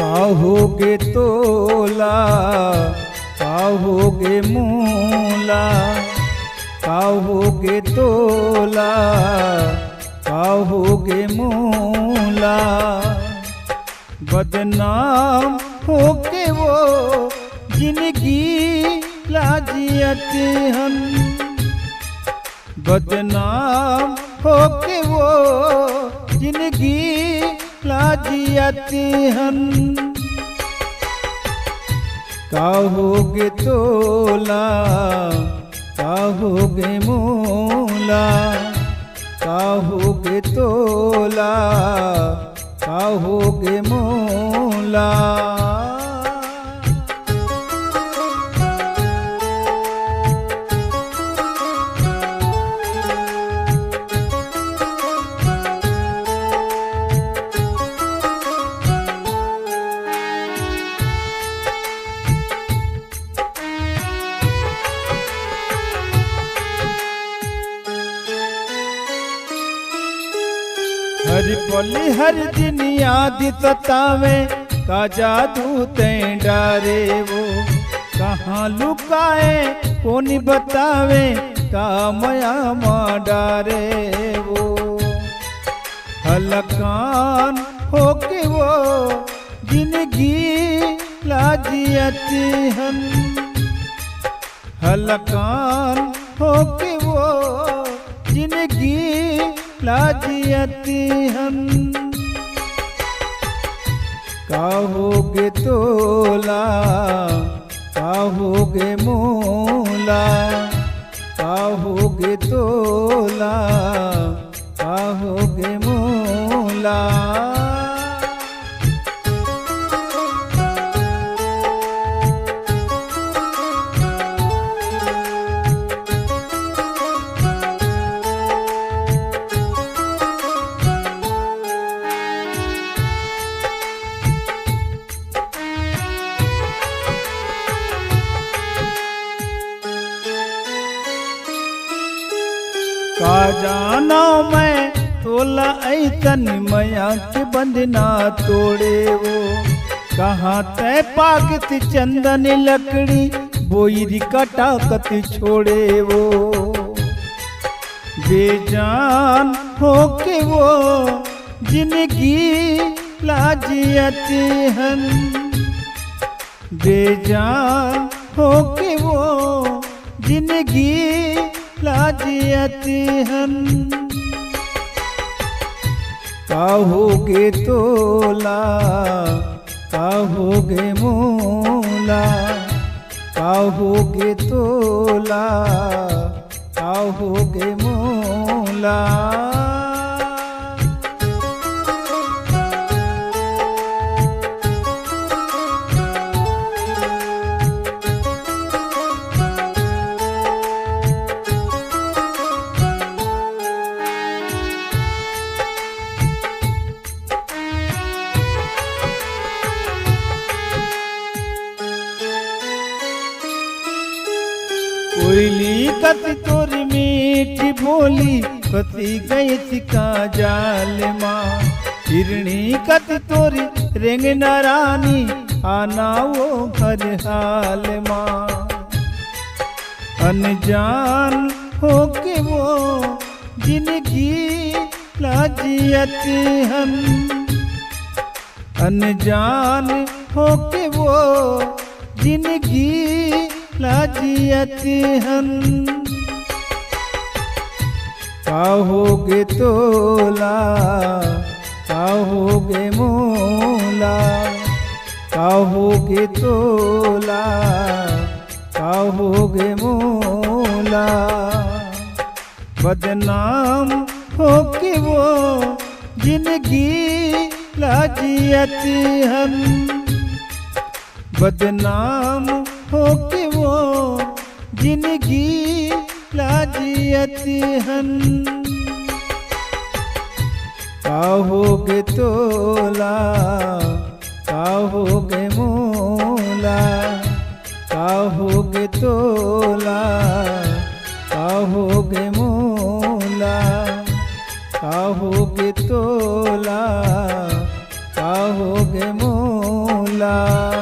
होगे तोला, का होगे मूला, का होगे तोला, का होगे मूला। बदनाम होके वो जिंदगी लाजियत हम, बदनाम होके वो जिंदगी लाजियत हम। का होगे तोला, का होगे मूला, का होगे तोला, का होगे मूला। हर पल हर दिन याद सतावे, का जादू तें डारे वो। कहाँ लुकाए कौन बतावे, का माया माँ डारे वो। हलकान होके वो जिंदगी लाजियत हम, हलकान होके वो जिंदगी लाजियत हम। का होगे तोला, का होगे मूला, का होगे तोला, का होगे मूला। का जाना मैं तोला ऐतन मया के बंधना तोड़े वो। कहाँ तय पागत चंदन लकड़ी, बोईरी कटाकत छोड़े वो। बेजान होके वो जिंदगी लाजियत हम, बेजान होके वो जिंदगी लाजियत हम। का होगे तोला, का होगे मूला, का होगे तोला, का होगे मूला। कोयली कति तोरी मीठी बोली, कति गई का जाल माँ। हिरणी कति तोरी रेंग नारानी, आना वो हर हाल माँ। अनजान होके वो जिंदगी लाजियत हम, अनजान होके वो जिंदगी लाजियत हम। का होगे तोला, का होगे मूला, का होगे तोला, का होगे मूला। बदनाम होके वो जिंदगी लाजियत हम, बदनाम होके वो जिंदगी लाजियत हम। का होगे तोला, का होगे मूला, का होगे तोला, का होगे मूला, का होगे तोला, का होगे मूला। मूला।